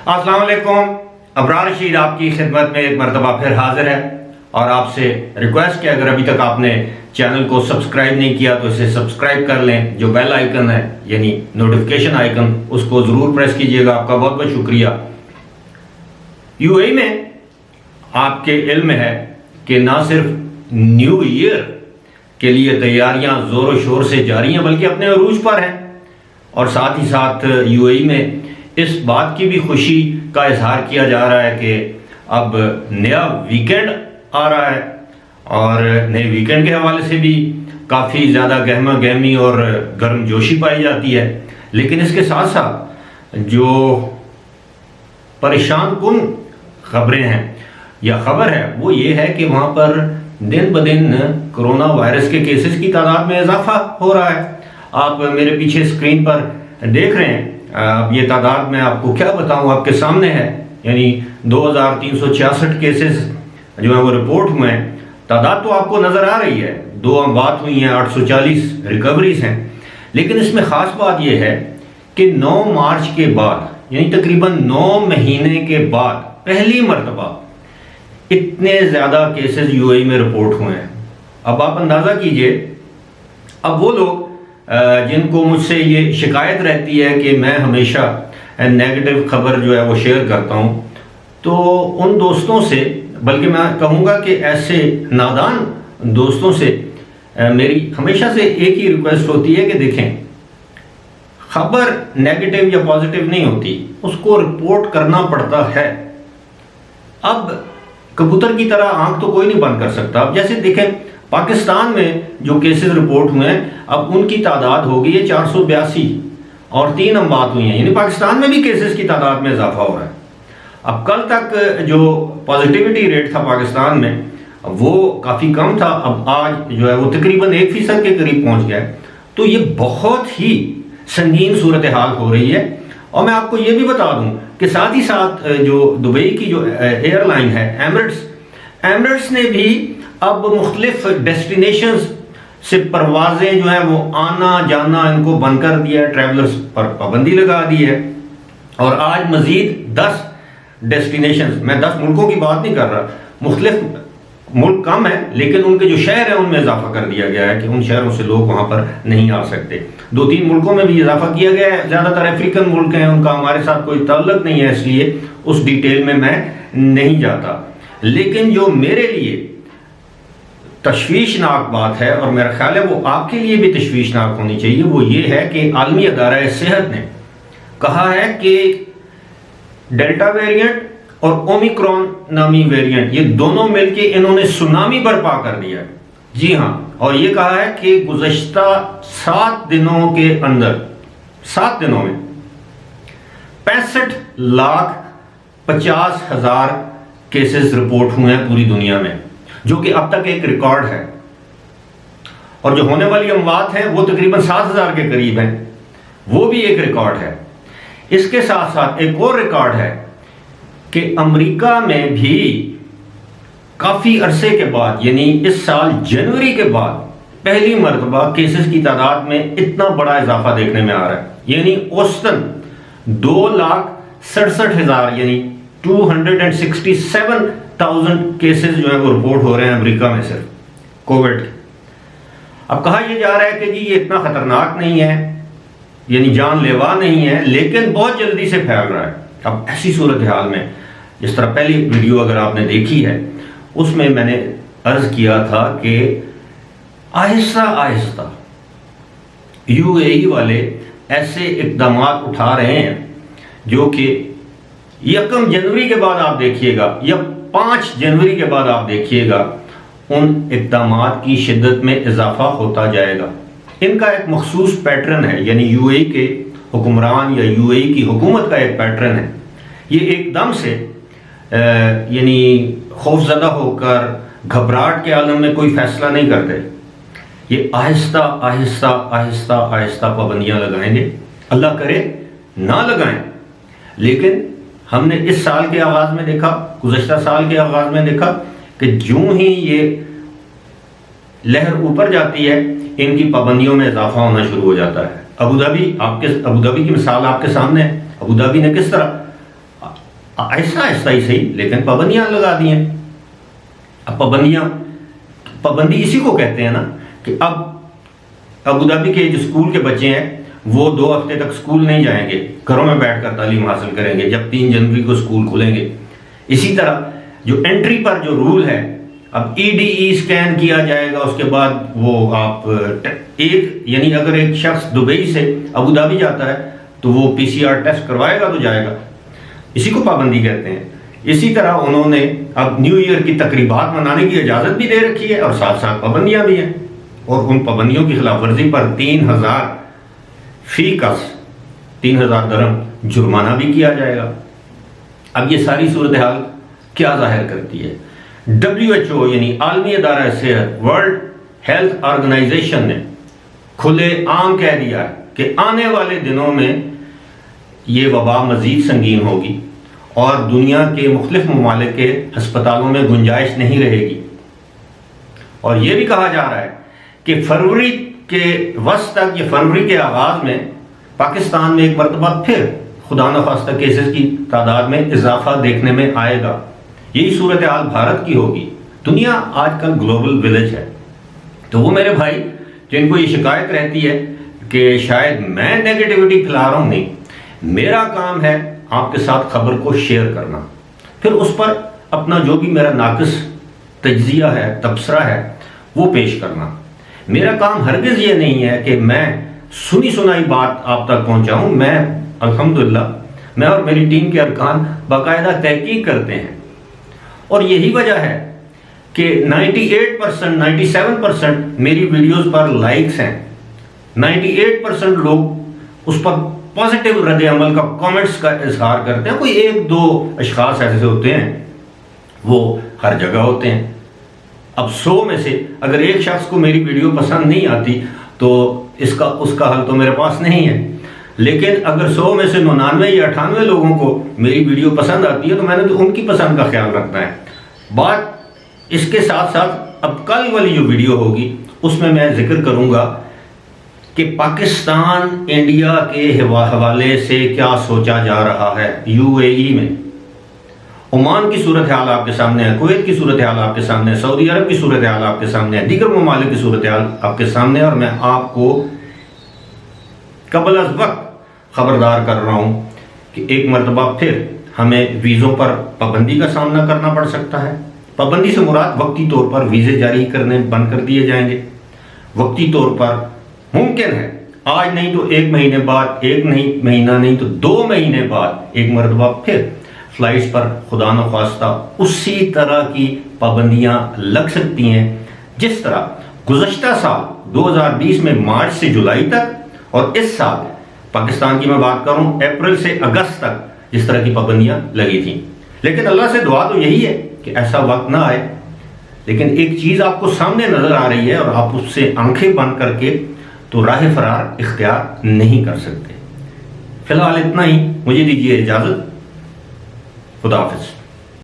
السلام علیکم. ابرار رشید آپ کی خدمت میں ایک مرتبہ پھر حاضر ہے اور آپ سے ریکویسٹ ہے اگر ابھی تک آپ نے چینل کو سبسکرائب نہیں کیا تو اسے سبسکرائب کر لیں. جو بیل آئیکن ہے یعنی نوٹیفیکیشن آئیکن اس کو ضرور پریس کیجئے گا. آپ کا بہت بہت شکریہ. یو اے میں آپ کے علم ہے کہ نہ صرف نیو ایئر کے لیے تیاریاں زور و شور سے جاری ہیں بلکہ اپنے عروج پر ہیں، اور ساتھ ہی ساتھ یو اے میں اس بات کی بھی خوشی کا اظہار کیا جا رہا ہے کہ اب نیا ویکینڈ آ رہا ہے، اور نئے ویکینڈ کے حوالے سے بھی کافی زیادہ گہما گہمی اور گرم جوشی پائی جاتی ہے. لیکن اس کے ساتھ ساتھ جو پریشان کن خبریں ہیں یا خبر ہے وہ یہ ہے کہ وہاں پر دن بدن کرونا وائرس کے کیسز کی تعداد میں اضافہ ہو رہا ہے. آپ میرے پیچھے اسکرین پر دیکھ رہے ہیں. اب یہ تعداد میں آپ کو کیا بتاؤں، آپ کے سامنے ہے. یعنی 2366 کیسز جو ہیں وہ رپورٹ ہوئے ہیں. تعداد تو آپ کو نظر آ رہی ہے. 2 اموات ہوئی ہیں، 840 ریکوریز ہیں. لیکن اس میں خاص بات یہ ہے کہ 9 مارچ کے بعد یعنی تقریباً 9 مہینے کے بعد پہلی مرتبہ اتنے زیادہ کیسز یو اے میں رپورٹ ہوئے ہیں. اب آپ اندازہ کیجئے، اب وہ لوگ جن کو مجھ سے یہ شکایت رہتی ہے کہ میں ہمیشہ نیگیٹو خبر جو ہے وہ شیئر کرتا ہوں، تو ان دوستوں سے، بلکہ میں کہوں گا کہ ایسے نادان دوستوں سے میری ہمیشہ سے ایک ہی ریکویسٹ ہوتی ہے کہ دیکھیں، خبر نیگیٹو یا پازیٹیو نہیں ہوتی، اس کو رپورٹ کرنا پڑتا ہے. اب کبوتر کی طرح آنکھ تو کوئی نہیں بند کر سکتا. اب جیسے دیکھیں پاکستان میں جو کیسز رپورٹ ہوئے ہیں اب ان کی تعداد ہو گئی ہے 482 اور 3 اموات ہوئی ہیں. یعنی پاکستان میں بھی کیسز کی تعداد میں اضافہ ہو رہا ہے. اب کل تک جو پازیٹیوٹی ریٹ تھا پاکستان میں وہ کافی کم تھا، اب آج جو ہے وہ تقریباً 1% کے قریب پہنچ گیا ہے. تو یہ بہت ہی سنگین صورتحال ہو رہی ہے. اور میں آپ کو یہ بھی بتا دوں کہ ساتھ ہی ساتھ جو دبئی کی جو ایئر لائن ہے ایمریٹس نے بھی اب مختلف ڈیسٹینیشنز سے پروازیں جو ہیں وہ آنا جانا ان کو بند کر دیا ہے، ٹریولرز پر پابندی لگا دی ہے. اور آج مزید 10 ڈیسٹینیشنز، میں 10 ملکوں کی بات نہیں کر رہا، مختلف ملک کم ہیں لیکن ان کے جو شہر ہیں ان میں اضافہ کر دیا گیا ہے کہ ان شہروں سے لوگ وہاں پر نہیں آ سکتے. 2-3 ملکوں میں بھی اضافہ کیا گیا ہے. زیادہ تر افریقن ملک ہیں، ان کا ہمارے ساتھ کوئی تعلق نہیں ہے، اس لیے اس ڈیٹیل میں نہیں جاتا. لیکن جو میرے لیے تشویشناک بات ہے اور میرا خیال ہے وہ آپ کے لیے بھی تشویشناک ہونی چاہیے، وہ یہ ہے کہ عالمی ادارہ صحت نے کہا ہے کہ ڈیلٹا ویریئنٹ اور اومیکرون نامی ویریئنٹ یہ دونوں مل کے انہوں نے سونامی برپا کر دیا ہے. جی ہاں، اور یہ کہا ہے کہ گزشتہ 7 دنوں کے اندر 7 دنوں میں 65,50,000 کیسز رپورٹ ہوئے ہیں پوری دنیا میں، جو کہ اب تک ایک ریکارڈ ہے. اور جو ہونے والی اموات ہیں وہ تقریباً 7,000 کے قریب ہیں، وہ بھی ایک ریکارڈ ہے. اس کے ساتھ ساتھ ایک اور ریکارڈ ہے کہ امریکہ میں بھی کافی عرصے کے بعد یعنی اس سال جنوری کے بعد پہلی مرتبہ کیسز کی تعداد میں اتنا بڑا اضافہ دیکھنے میں آ رہا ہے. یعنی اوسطاً 2,67,000 یعنی 267,000 کیسز جو ہیں وہ رپورٹ ہو رہے ہیں امریکہ میں صرف کووڈ کے. اب کہا یہ جا رہا ہے کہ جی یہ اتنا خطرناک نہیں ہے، یعنی جان لیوا نہیں ہے، لیکن بہت جلدی سے پھیل رہا ہے. اب ایسی صورتحال میں جس طرح پہلی ویڈیو اگر آپ نے دیکھی ہے اس میں نے عرض کیا تھا کہ آہستہ آہستہ یو اے ای والے ایسے اقدامات اٹھا رہے ہیں جو کہ 1 جنوری کے بعد آپ دیکھیے گا یا 5 جنوری کے بعد آپ دیکھیے گا ان اقدامات کی شدت میں اضافہ ہوتا جائے گا. ان کا ایک مخصوص پیٹرن ہے، یعنی یو اے ای کے حکمران یا یو اے ای کی حکومت کا ایک پیٹرن ہے. یہ ایک دم سے یعنی خوف زدہ ہو کر گھبراہٹ کے عالم میں کوئی فیصلہ نہیں کرتے. یہ آہستہ آہستہ آہستہ آہستہ پابندیاں لگائیں گے. اللہ کرے نہ لگائیں، لیکن ہم نے اس سال کے آغاز میں دیکھا، گزشتہ سال کے آغاز میں دیکھا کہ جوں ہی یہ لہر اوپر جاتی ہے ان کی پابندیوں میں اضافہ ہونا شروع ہو جاتا ہے. ابوظہبی کی مثال آپ کے سامنے ہے. ابوظہبی نے کس طرح ایسا ایسا ہی صحیح، لیکن پابندیاں لگا دی ہیں۔ اب پابندی اسی کو کہتے ہیں نا کہ اب ابوظہبی کے جو اسکول کے بچے ہیں وہ 2 ہفتے تک اسکول نہیں جائیں گے، گھروں میں بیٹھ کر تعلیم حاصل کریں گے جب 3 جنوری کو اسکول کھلیں گے۔ اسی طرح جو انٹری پر جو رول ہے، اب EDE اسکین کیا جائے گا، اس کے بعد وہ آپ یعنی اگر ایک شخص دبئی سے ابوظہبی جاتا ہے تو وہ PCR ٹیسٹ کروائے گا تو جائے گا، اسی کو پابندی کہتے ہیں۔ اسی طرح انہوں نے اب نیو ایئر کی تقریبات منانے کی اجازت بھی دے رکھی ہے اور ساتھ ساتھ پابندیاں بھی ہیں، اور ان پابندیوں کی خلاف ورزی پر 3000 فی کس 3000 درہم جرمانہ بھی کیا جائے گا۔ اب یہ ساری صورتحال کیا ظاہر کرتی ہے؟ WHO یعنی عالمی ادارہ صحت، ورلڈ ہیلتھ آرگنائزیشن نے کھلے عام کہہ دیا ہے کہ آنے والے دنوں میں یہ وبا مزید سنگین ہوگی اور دنیا کے مختلف ممالک کے ہسپتالوں میں گنجائش نہیں رہے گی، اور یہ بھی کہا جا رہا ہے کہ فروری کے وسط تک یا فروری کے آغاز میں پاکستان میں ایک مرتبہ پھر خدا نخواستہ کیسز کی تعداد میں اضافہ دیکھنے میں آئے گا۔ یہی صورتحال بھارت کی ہوگی۔ دنیا آج کل گلوبل ولیج ہے، تو وہ میرے بھائی جن کو یہ شکایت رہتی ہے کہ شاید میں نیگیٹیوٹی پھیلا رہا ہوں، نہیں، میرا کام ہے آپ کے ساتھ خبر کو شیئر کرنا، پھر اس پر اپنا جو بھی میرا ناقص تجزیہ ہے، تبصرہ ہے، وہ پیش کرنا۔ میرا کام ہرگز یہ نہیں ہے کہ میں سنی سنائی بات آپ تک پہنچاؤں۔ میں الحمدللہ میں اور میری ٹیم کے ارکان باقاعدہ تحقیق کرتے ہیں، اور یہی وجہ ہے کہ 98% 97% میری ویڈیوز پر لائکس ہیں، 98% لوگ اس پر پازیٹیو رد عمل کا کامنٹس کا اظہار کرتے ہیں۔ کوئی 1-2 اشخاص ایسے ہوتے ہیں، وہ ہر جگہ ہوتے ہیں۔ اب 100 میں سے اگر ایک شخص کو میری ویڈیو پسند نہیں آتی تو اس کا حل تو میرے پاس نہیں ہے، لیکن اگر 100 میں سے 99 یا 98 لوگوں کو میری ویڈیو پسند آتی ہے تو میں نے تو ان کی پسند کا خیال رکھنا ہے۔ بات اس کے ساتھ ساتھ اب کل والی جو ویڈیو ہوگی اس میں ذکر کروں گا کہ پاکستان انڈیا کے حوالے سے کیا سوچا جا رہا ہے۔ UAE میں عمان کی صورتحال آپ کے سامنے ہے، کویت کی صورتحال آپ کے سامنے ہے، سعودی عرب کی صورتحال آپ کے سامنے ہے، دیگر ممالک کی صورتحال آپ کے سامنے ہے، اور میں آپ کو قبل از وقت خبردار کر رہا ہوں کہ ایک مرتبہ پھر ہمیں ویزوں پر پابندی کا سامنا کرنا پڑ سکتا ہے۔ پابندی سے مراد وقتی طور پر ویزے جاری کرنے بند کر دیے جائیں گے۔ وقتی طور پر ممکن ہے آج نہیں تو 1 مہینے بعد، 1 مہینہ نہیں تو 2 مہینے بعد ایک مرتبہ پھر فلائٹس پر خدا نخواستہ اسی طرح کی پابندیاں لگ سکتی ہیں جس طرح گزشتہ سال 2020 میں مارچ سے جولائی تک، اور اس سال پاکستان کی میں بات کروں اپریل سے اگست تک جس طرح کی پابندیاں لگی تھیں۔ لیکن اللہ سے دعا تو یہی ہے کہ ایسا وقت نہ آئے، لیکن ایک چیز آپ کو سامنے نظر آ رہی ہے اور آپ اس سے آنکھیں بند کر کے تو راہ فرار اختیار نہیں کر سکتے۔ فی الحال اتنا ہی، مجھے دیجیے اجازت، خدا حافظ۔